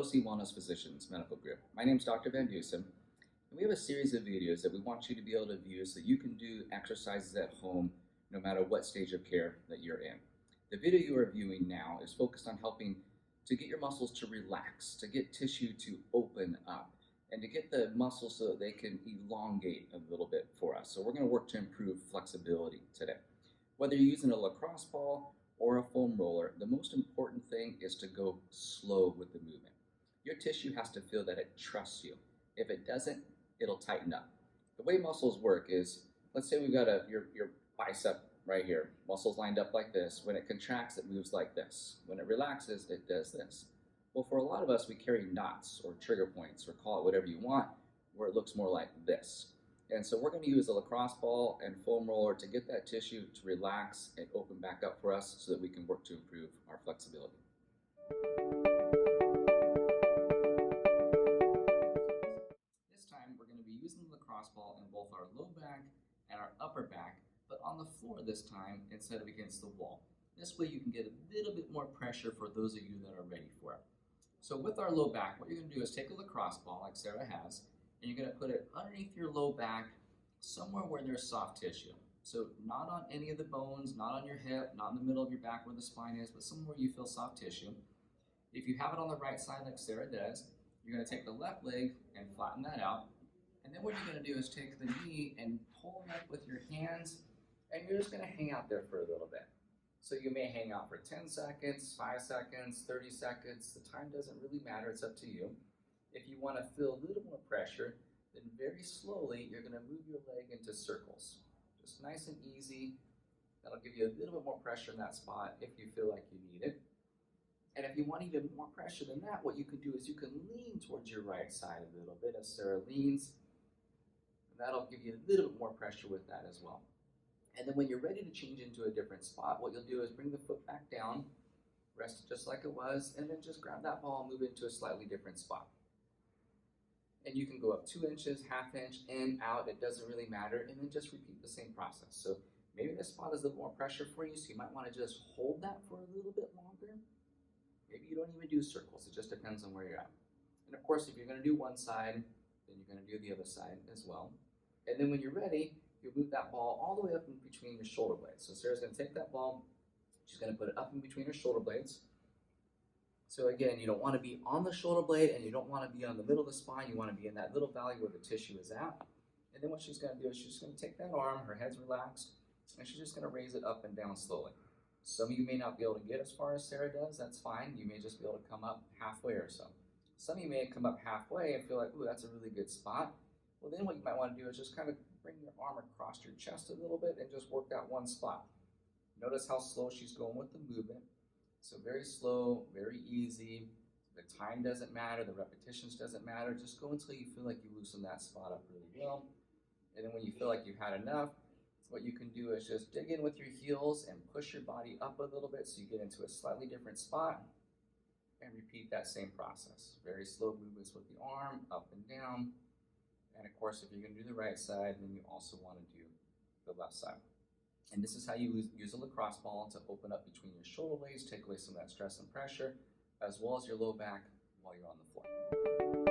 LOC Wellness Physicians Medical Group. My name is Dr. Van Dusen, and we have a series of videos that we want you to be able to view so that you can do exercises at home no matter what stage of care that you're in. The video you are viewing now is focused on helping to get your muscles to relax, to get tissue to open up, and to get the muscles so that they can elongate a little bit for us. So we're going to work to improve flexibility today. Whether you're using a lacrosse ball or a foam roller, the most important thing is to go slow with the movement. Your tissue has to feel that it trusts you. If it doesn't, it'll tighten up. The way muscles work is, let's say we've got your bicep right here, muscles lined up like this. When it contracts, it moves like this. When it relaxes, it does this. Well, for a lot of us, we carry knots or trigger points, or call it whatever you want, where it looks more like this. And so we're going to use a lacrosse ball and foam roller to get that tissue to relax and open back up for us so that we can work to improve our flexibility. This time we're going to be using the lacrosse ball in both our low back and our upper back, but on the floor this time instead of against the wall. This way you can get a little bit more pressure for those of you that are ready for it. So with our low back, what you're going to do is take a lacrosse ball like Sarah has, and you're going to put it underneath your low back, somewhere where there's soft tissue. So not on any of the bones, not on your hip, not in the middle of your back where the spine is, but somewhere you feel soft tissue. If you have it on the right side like Sarah does, you're going to take the left leg and flatten that out. And then what you're going to do is take the knee and pull it up with your hands, and you're just going to hang out there for a little bit. So you may hang out for 10 seconds, 5 seconds, 30 seconds. The time doesn't really matter, it's up to you. If you want to feel a little more pressure, then very slowly you're going to move your leg into circles. Just nice and easy. That'll give you a little bit more pressure in that spot if you feel like you need it. And if you want even more pressure than that, what you can do is you can lean towards your right side a little bit as Sarah leans. That'll give you a little bit more pressure with that as well. And then when you're ready to change into a different spot, what you'll do is bring the foot back down, rest it just like it was, and then just grab that ball and move it into a slightly different spot. And you can go up 2 inches, ½ inch, in, out, it doesn't really matter, and then just repeat the same process. So maybe this spot is a little more pressure for you, so you might want to just hold that for a little bit longer. Maybe you don't even do circles, it just depends on where you're at. And of course, if you're going to do one side, then you're going to do the other side as well. And then when you're ready, you'll move that ball all the way up in between your shoulder blades. So Sarah's going to take that ball, she's going to put it up in between her shoulder blades. So again, you don't want to be on the shoulder blade and you don't want to be on the middle of the spine. You want to be in that little valley where the tissue is at. And then what she's going to do is she's going to take that arm, her head's relaxed, and she's just going to raise it up and down slowly. Some of you may not be able to get as far as Sarah does, that's fine. You may just be able to come up halfway or so. Some of you may come up halfway and feel like, ooh, that's a really good spot. Well, then what you might want to do is just kind of bring your arm across your chest a little bit and just work that one spot. Notice how slow she's going with the movement. So very slow, very easy. The time doesn't matter, the repetitions doesn't matter. Just go until you feel like you loosen that spot up really well. And then when you feel like you've had enough, what you can do is just dig in with your heels and push your body up a little bit so you get into a slightly different spot and repeat that same process. Very slow movements with the arm, up and down. And of course, if you're going to do the right side, then you also want to do the left side. And this is how you use a lacrosse ball to open up between your shoulder blades, take away some of that stress and pressure, as well as your low back while you're on the floor.